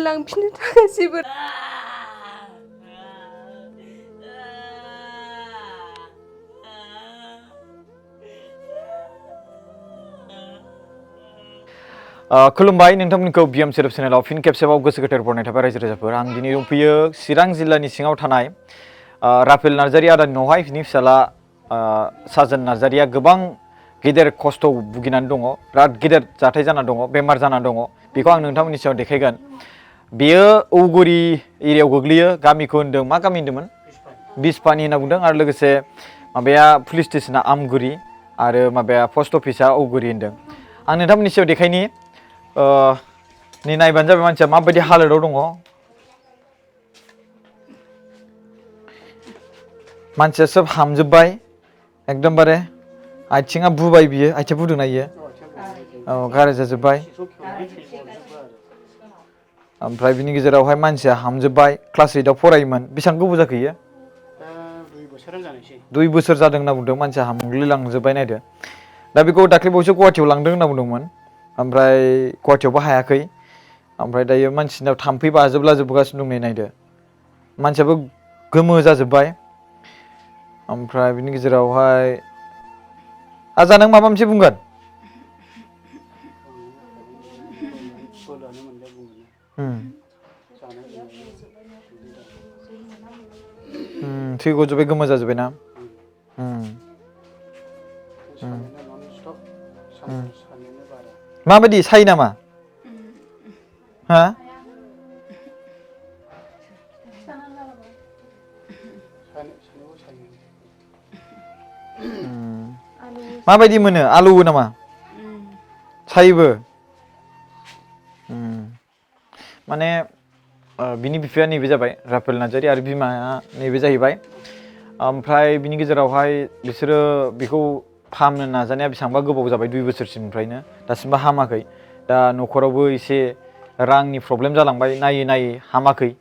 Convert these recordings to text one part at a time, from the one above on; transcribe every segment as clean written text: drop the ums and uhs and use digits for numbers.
लांफिननो थाखाय जेबो खुलुमबाय नोंथांमोनखौ बिएम सेरेफ चेनेलाव फिन खेबसेबाव गोसो गोथार बरायनाय थाबाय रायजो राजाफोर आं दिनै दंफैयो चिरां जिल्लानि सिङाव थानाय राफेल नार्जारी आदानि न'आवहाय बिनि फिसाला साजन नार्जारीया गोबां गेदेर खस्थ' भुगिनानै दङ बिराद गेदेर जाथाय जाना दङ बेमार जाना दङ बेखौ आं नोंथांमोननि सायाव देखायगोन बेयो औगुरि एरियायाव गोग्लैयो गामिखौ होनदों मा गामि होनदोंमोन बिसपानि होनना बुंदों आरो लोगोसे माबाया पुलिस स्टेशना आमगुरि आरो माबाया पस्ट अफिसा औगुरि होनदों आं नोंथांमोननि सायाव देखायनि नै नायबानो जाबाय मानसिया माबायदि हालोदाव दङ मानसिया सोब हामजोबबाय एकदमबारे आथिङा बुबाय बियो आथिङा बुदोंना इयो औ गाराय जाजोबबाय ओमफ्राय बिनि गेजेरावहाय मानसिया हामजोबबाय क्लास 8आव फरायोमोन बेसेबां गोबाव जाखो इयो 2 बोसोर जादों होनना बुंदों मानसिया हामग्लिलांजोबबाय नायदो दा बेखौ दाख्लैबावैसो गुवाहाटियाव लांदों होनना बुंदोंमोन ओमफ्राय गुवाहाटियावबो हायाखै ओमफ्राय दायो मानसिनाव थाम्फै बाजोबलाजोबगासिनो दं नै नायदो मानसियाबो गोमो जाजोबबाय ओमफ्राय बिनि गेजेरावहाय आजा नों माबा मोनसे बुंगोन थै गजोब्बाय गोमो जाजोब्बाय ना माबायदि सायो नामा हा माबायदि मोनो आलौवो नामा सायोबो माने बिनि बिफाया नैबे जाबाय राफेल नार्जारी आरो बिमाया नैबे जाहैबाय ओमफ्राय बिनि गेजेरावहाय बिसोरो बेखौ फाहामनो नाजानाया बेसेबांबा गोबाव जाबाय 2 बोसोरसिमनिफ्रायनो दासिमबो हामाखै दा न'खरावबो एसे रांनि प्रब्लेम जालांबाय नायै नायै हामाखै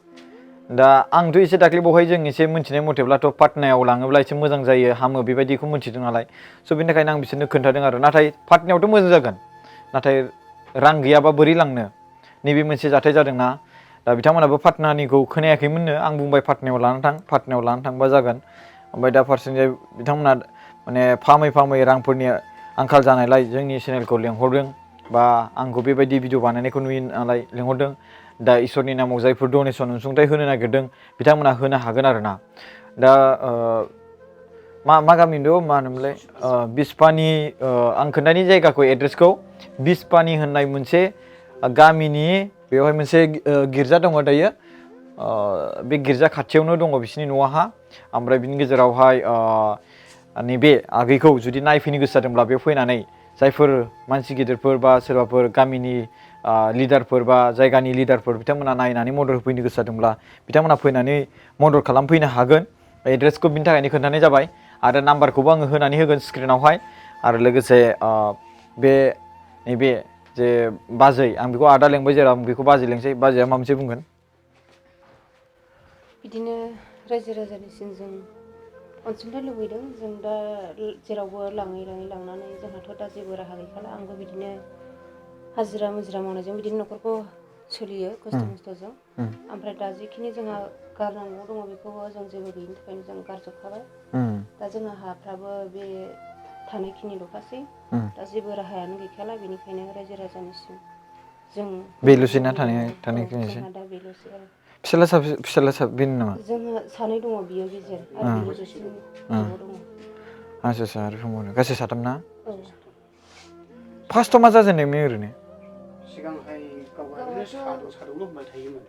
दा आंथ' एसे दाख्लै बावहाय जों एसे मिन्थिनाय मथेब्लाथ' पाटनायाव लाङोब्ला एसे मोजां जायो हामो बेबायदिखौ मिन्थिदों नालाय स' बेनि थाखायनो आं बिसोरनो खोन्थादों आरो नाथाय पाटनायावथ' मोजां जागोन नाथाय रां गैयाबा बोरै लांनो नैबे मोनसे जाथाय जादोंना दा बिथांमोनाबो पाटनानिखौ खोनायाखैमोननो आं बुंबाय पाटनायाव लानानै थांबा जागोन ओमफ्राय दा फारसेथिंजाय बिथांमोना माने फाहामै रांफोरनि आंखाल जानायलाय जोंनि चेनेलखौ लेंहरदों बा आंखौ बेबायदि भिडिअ बानायनायखौ नुयो नालाय लेंहरदों दा इसोरनि नामाव जायफोर डनेसन अनसुंथाइ होनो नागिरदों बिथांमोना होनो हागोन आरो ना दा मा गामि दं मा होनोमोनलाय बिसपानि आं खोन्थानि जायगाखौ एड्रेसखौ बिसपानि होननाय मोनसे गामिनि बेवहाय मोनसे गिर्जा दङ दायो बे गिर्जा खाथियावनो दङ बिसिनि न'आहा ओमफ्राय बिनि गेजेरावहाय नैबे आगैखौ जुदि नायफैनो गोसो जादोंब्ला बेयाव फैनानै जायफोर मानसि गिदिरफोर बा सोरबाफोर गामिनि लिडारफोर बा जायगानि लिडारफोर बिथांमोना नायनानै मदद होफैनो गोसो जादोंब्ला बिथांमोना फैनानै मदद खालामफैनो हागोन एड्रेसखौ बिनि थाखायनो खोन्थानाय जाबाय आरो नाम्बारखौबो आङो होनानै होगोन स्क्रिनावहाय आरो लोगोसे बे नैबे जे बाजै आं बेखौ आदा लेंबाय जेराव आं बेखौ बाजै लेंसै बाजैया माबा मोनसे बुंगोन बिदिनो रायजो राजानिसिम जों अनसुंथाइ लुबैदों जों दा जेरावबो लाङै लांनानै जोंहाथ' दा जेबो राहा गैखाला आंबो बिदिनो हाजिरा मुजिरा मावनायजों बिदिनो न'खरखौ सोलियो खस्थ' मस्थ'जों ओमफ्राय दा जिखिनि जोंहा गारनांगौ दङ बेखौबो जों जेबो गैयिनि थाखायनो जों गारजोबखाबाय दा जोंहा हाफ्राबो बे थानायखिनिल'खासै दा जेबो राहायानो गैखाला बेनिखायनो रायजो राजानिसिम जों बेल'सै ना थानायखिनिसै जोंहा दा बेल'सै आरो फिसाला साबैनो नामा जोंहा सानै दङ बियो गेजेर आरो बिनि दुइसिन बिब' दङ आচ্ছা आरो फंबाय गासै साथाम ना औ फार्स्टआव मा जाजेननायमोन ओरैनो सिगांहाय गावहानो सादौल' होनबाय थायोमोन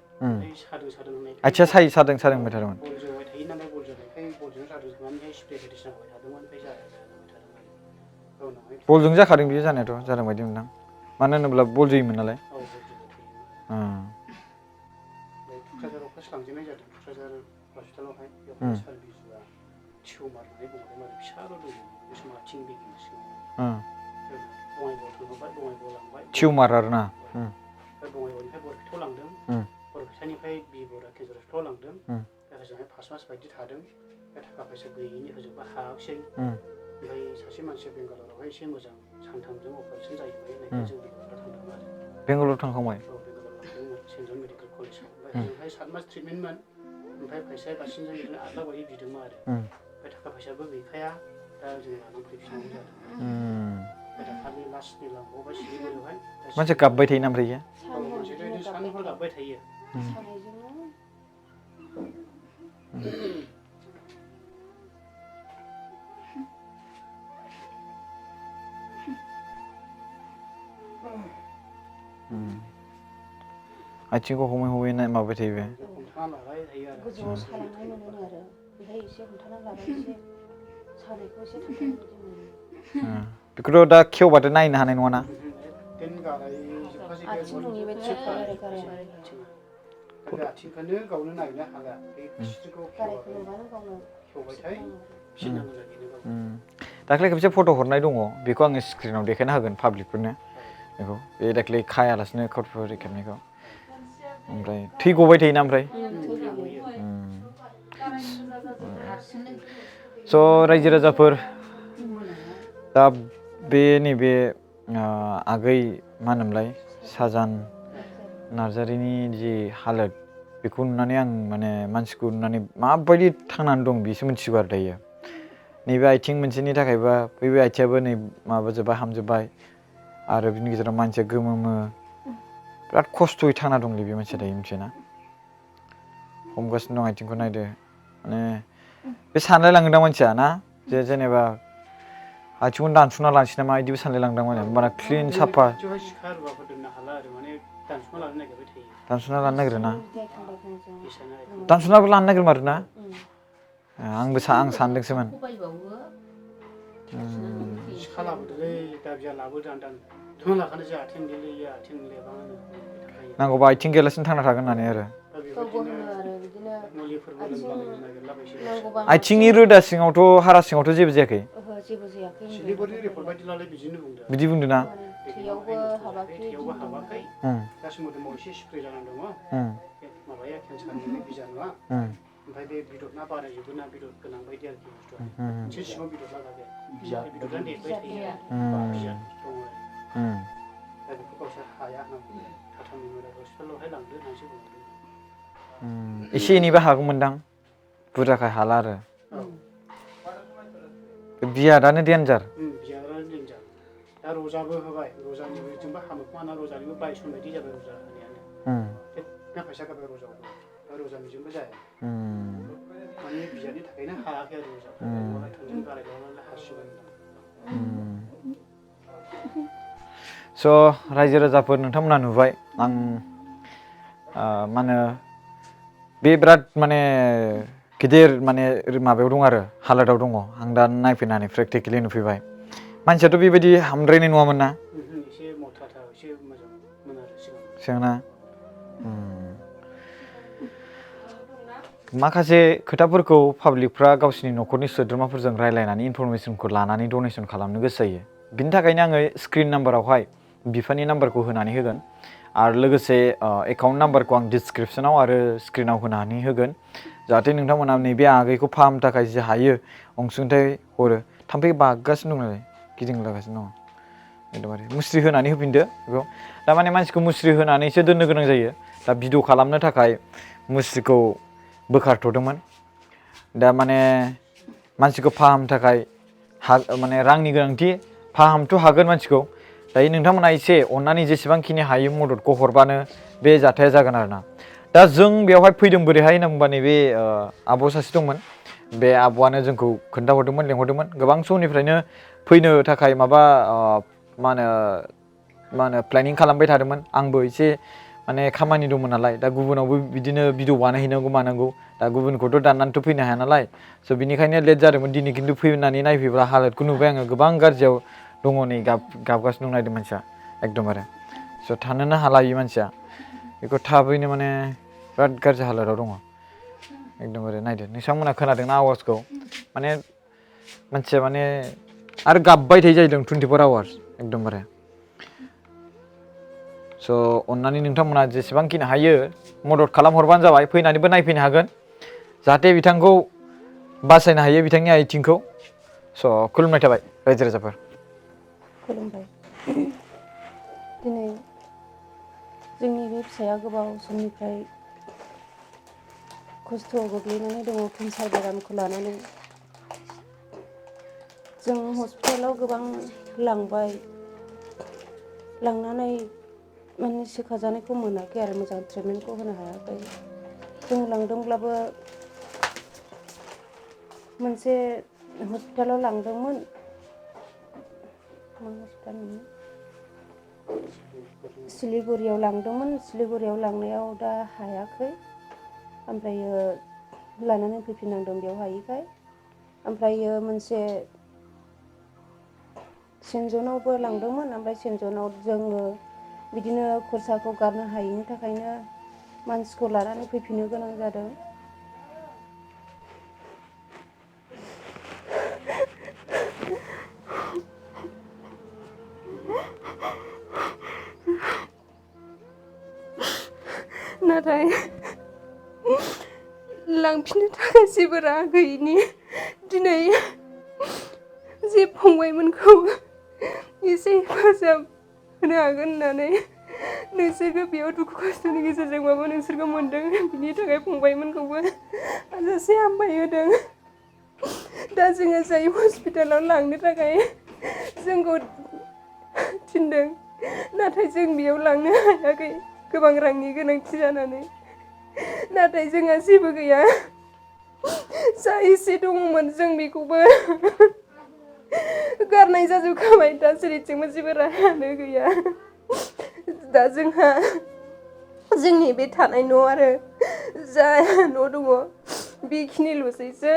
सादों होननाय आथिया सादों होनबाय थादोंमोन बल जोबाय थायो नालाय बल जोनायखाय बलजों सादों जोबनानैहाय स्प्रे बायदिसिना होबाय थादोंमोन ओमफ्राय जाया होनबाय थादोंमोन उनावहाय बलजों जाखादों बियो जानायाथ' जादों बायदि मोनदां मानो होनोब्ला बल जोयोमोन नालाय औ बल जोबाय थायोमोन क'क्राझाराव फार्स्ट लांजेननाय जादों क'क्राझार हस्पिटालावहाय बेवहाय सार्भिसआ टिउमार होननानै बुंहरदों आरो फिसाल' दंमोन बे समाव आथिं बेगेंनि सिङाव बङाइगावआव थांहोबाय बङाइगावआव लांबाय टिउमार आरो ना ओमफ्राय बङाइगावनिफ्राय बरपेटायाव लांदों बरपेटानिफ्राय बिबरा केजर हस्पिटालाव लांदों हजोंहाय 5 मास बायदि थादों थाखा फैसा गैयैनि होजोबनो हायाखिसै ओमफ्राय सासे मानसिया बेंगालरावहाय एसे मोजां सानथामजों अपारेसन जाहैबाय होननायखाय जों बेंगालराव थांदोंमोन आरो बेंगालराव थांखांबाय औ बेंगालराव लांदोंमोन सेन्ट जन मेडिकेल ओमफ्राय 7 मास ट्रिटमेन्टमोन ओमफ्राय फैसाया गासिनो जों बिदिनो 8 लाख बायदि बिदोंमोन आरो ओमफ्राय थाखा फैसाबो गैखाया दा जों लानानै फैफिननांगौ जादों ओमफ्राय दाखालि लास्टनि लांबावबाय सिलिगुरियावहाय मानसि गाबबाय थायो ना ओमफ्राय इयो मानसियाथ' बिदिनो सानहर गाबबाय थायो आथिंखौ हमै हमै माबाय थायो बे हमथाना लाबाय थायो आरो गोजौआव सालांनाय मोनो आरो बेहाय एसे हमथाना लाबा एसे सानायखौ एसे थांनाय बायदि मोनो बेखौथ' दा खेवबाथाय नायनो हानाय नङाना आथिं नङि बायदि जाथारो आरो गाराया बे आथिंखौनो गावनो नायनो हाला बे खिथुखौ गारायखौ नुबानो गावनो खेवबायथाय फिसिनांगौ जायो गाव दाख्लै खेबसे फट' हरनाय दङ बेखौ आङो स्क्रिनाव देखायना होगोन पाब्लिकफोरनो बेखौ बे दाख्लै खायालासिनो खरफोर खेबनायखौ ओमफ्राय थै गबाय थायोना ओमफ्राय स' रायजो राजाफोर दा बे नैबे आगै मा होनोमोनलाय साजान नार्जारिनि जि हालोद बेखौ नुनानै आं माने मानसिखौ नुनानै माबायदि थांनानै दं बेसो मिथिगौ आरो दायो नैबे आथिं मोनसेनि थाखायबा बे आथिङाबो नै माबाजोब्बाय हामजोब्बाय आरो बिनि गेजेराव मानसिया गोमोमो बिराद खस्थ'यै थांना दंलै बे मानसिया दायो मिथिबायना हमगासिनो दं आथिंखौ नायदो माने बे सानलायलाङोदां मानसिया ना जेनेबा आथिंखौनो दानस'ना लानोसै नामा बिदिबो सानलायलांदां माने होमबाना क्लिन साफा दानस'ना लानो नागिरो ना दानस'नाबो लानो नागिरमारो ना आं सानदोंसोमोन नांगौबा आथिं गैयालासिनो थांना थागोन होननानै आरो आथिंनि रोदा सिङावथ' हारा सिङावथ' जेबो जायाखै बिदि बुंदों ना थैयावबो हाबाखै गासै मोदोमाव एसे स्प्रे जानानै दङ माबाया केन्सारनि बिजानुआ ओमफ्राय बे बिदना बारायजोबो ना बिदर गोनां बायदि आरोखि बुस्थुआ मोनसे सिङाव बिदर लागाबे बिदरा देरबाय थायो बिजानु दङ दा बेखौ गावसोर हाया होननानै थाथामि हस्पिटालावहाय लांदो होननानैसो बुंदों एसे एनैबा हागौमोनदां बुरजाखाय हाला आरो बियादानो देन्जार बियादानो देन्जार दा रजाबो होबाय रजानिजोंबो हामोखोमा ना रजानिबो बायसन बायदि जाबाय रजा होनायानो ना फैसा गारबाय रजायावबो दा रजानिजोंबो जाया माने बिजाबनि थाखायनो हायाखै आरो रजा थोंजों गारायलांनानै हासिगोन स' रायजो राजाफोर नोंथांमोना नुबाय आं मा होनो बे बिराद माने गिदिर माने माबायाव दं आरो हालोदाव दङ आं दा नायफैनानै प्रेक्टिकेलि नुफैबाय मानसियाथ' बेबायदि हामद्रायनाय नङामोन ना एसे मथाथा एसे मोजांमोन आरो सिगांना माखासे खोथाफोरखौ पाब्लिकफ्रा गावसिनि न'खरनि सोद्रोमाफोरजों रायलायनानै इनफरमेसनखौ लानानै डनेसन खालामनो गोसो जायो बिनि थाखायनो आङो स्क्रिन नाम्बारावहाय बिफानि नाम्बारखौ होनानै होगोन आरो लोगोसे एकाउन्ट नाम्बारखौ आं डिसक्रिपसनाव आरो स्क्रिनाव होनानै होगोन जाहाथे नोंथांमोना नैबे आगैखौ फाहामनो थाखाय जि हायो अनसुंथाइ हरो थाम्फै बागासिनो दं नालाय गिदिंलागासिनो दङ एकदमबारे मुस्रि होनानै होफिनदो बेखौ दा माने मानसिखौ मुस्रि होनानैसो दोननो गोनां जायो दा भिडिअ खालामनो थाखाय मुस्रिखौ बोखारथ'दोंमोन दा माने मानसिखौ फाहामनो थाखाय माने रांनि गोनांथि फाहामथ' हागोन मानसिखौ दायो नोंथांमोना एसे अननानै जेसेबांखिनि हायो मददखौ हरबानो बे जाथाया जागोन आरोना दा जों बेवहाय फैदों बोरैहाय होनना बुंबा नैबे आब' सासे दंमोन बे आब'आनो जोंखौ खोन्थाहरदोंमोन लेंहरदोंमोन गोबां समनिफ्रायनो फैनो थाखाय माबा मा होनो प्लेनिं खालामबाय थादोंमोन आंबो एसे माने खामानि दंमोन नालाय दा गुबुनावबो बिदिनो भिडिअ बानायहैनांगौ मानांगौ दा गुबुनखौथ' दाननानैथ' फैनो हाया नालाय स' बिनिखायनो लेट जादोंमोन दिनै खिन्थु फैनानै नायफैब्ला हालोदखौ नुबाय आङो गोबां गाज्रियाव दङ नै गाबगासिनो दं नायदों मानसिया एकदमबारे स' थानोनो हाला बे मानसिया बेखौ थाबैनो माने बिराद गाज्रि हालोदाव दङ एकदमबारे नायदो नोंथांमोना खोनादोंना आवाजखौ माने मानसिया माने आरो गाबबाय थायो जाहैदों 24 आवार्स एकदमबारे स' अननानै नोंथांमोना जेसेबांखिनि हायो मदद खालामहरबानो जाबाय फैनानैबो नायफैनो हागोन जाहाथे बिथांखौ बासायनो हायो बिथांनि आथिंखौ स' खुलुमनाय थाबाय रायजो राजाफोर खुलुमबाय दिनै जोंनि बे फिसाया गोबाव समनिफ्राय खस्थ'आव गोग्लैनानै दङ केन्सार बेरामखौ लानानै। जों हस्पिटालाव गोबां लांबाय, लांनानै माने सोखाजानायखौ मोनाखै आरो मोजां ट्रिटमेन्टखौ होनो हायाखै। जों लांदोंब्लाबो मोनसे हस्पिटालाव लांदोंमोन, मा हस्पिटाल मोन? सिलिगुरियाव लांदोंमोन। सिलिगुरियाव लांनायाव दा हायाखै, ओमफ्रायो लानानै फैफिननांदों बेयाव हायैखाय। ओमफ्रायो मोनसे सेन्ट जनावबो लांदोंमोन, ओमफ्राय सेन्ट जनाव जोङो बिदिनो खरसाखौ गारनो हायैनि थाखायनो मानसिखौ लानानै फैफिननो गोनां जादों। नाथाय लांफिननो थाखाय जेबो राहा गैयिनि दिनै जे फंबायमोनखौ एसे हेफाजाब होनो हागोन होननानै नोंसोरखौ बेयाव दुखु खस्थ'नि गेजेरजोंबाबो नोंसोरखौ मोनदों, बिनि थाखाय फंबायमोनखौबो हाजासे हामबाय होदों। दा जोङो जाय हस्पिटालाव लांनो थाखाय जोंखौ थिनदों, नाथाय जों बेयाव लांनो हायाखै गोबां रांनि गोनांथि जानानै। नाथाय जोंहा जेबो गैया, जा एसे दङमोन जों बेखौबो गारनाय जाजोबखाबाय। दा जेरैथिंबो जेबो राहायानो गैया। दा जोंहा जोंनि बे थानाय न' आरो जा न' दङ बेखिनिल'सैसो।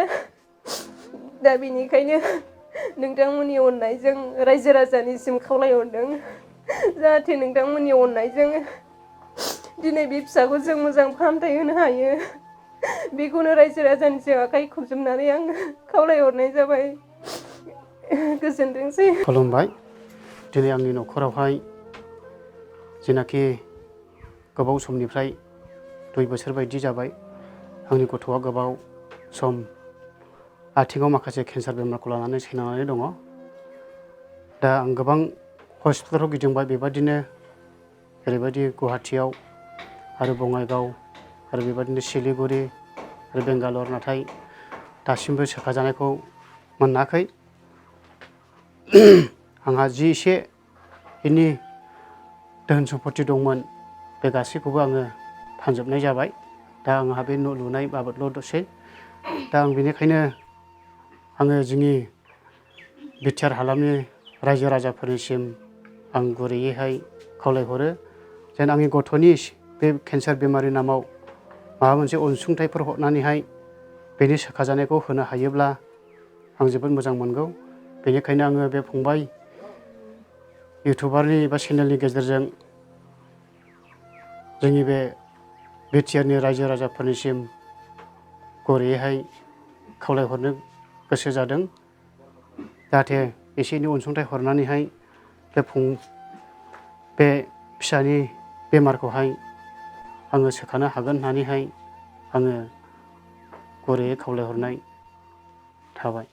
दा बेनिखायनो नोंथांमोननि अननायजों रायजो राजानिसिम खावलायहरदों, जाहाथे नोंथांमोननि अननायजों दिनै बे फिसाखौ जों मोजां फाहामथाय होनो हायो। बेखौनो रायजो राजानिसिम आखाइ खबजोबनानै आं खावलायहरनाय जाबाय। गोजोनथोंसै। खुलुमबाय। दिनै आंनि न'खरावहाय जेनाखि गोबाव समनिफ्राय 2 बोसोर बायदि जाबाय, आंनि गथ'आ गोबाव सम आथिङाव माखासे केन्सार बेमारखौ लानानै सैनानै दङ। दा आं गोबां हस्पिटालाव गिदिंबाय, बेबादिनो जेरैबायदि गुवाहाटियाव आरो बङाइगाव आरो बेबादिनो सिलिगुरि आरो बेंगालर, नाथाय दासिमबो सोखाजानायखौ मोनाखै। आंहा जि एसे एनि धोन सम्पति दंमोन बे गासैखौबो आङो फानजोबनाय जाबाय। दा आंहा बे न' लुनाय बाबदल' दसै। दा आं बेनिखायनो आङो जोंनि बिटिआर हालामनि रायजो राजाफोरनिसिम आं गुरैयैहाय खावलायहरो, जेन आंनि गथ'नि बे केन्सार बेमारनि नामाव माबा मोनसे अनसुंथाइफोर हरनानैहाय बेनि सोखाजानायखौ होनो हायोब्ला आं जोबोद मोजां मोनगौ। बेनिखायनो आङो बे फंबाय इउटुबारनि एबा चेनेलनि गेजेरजों जोंनि बे बिटिआरनि रायजो राजाफोरनिसिम गुरैयैहाय खावलायहरनो गोसो जादों, जाहाथे एसे एनै अनसुंथाइ हरनानैहाय बे फिसानि बेमारखौहाय आङो सोखानो हागोन होननानैहाय आङो गुरैयै खावलायहरनाय थाबाय।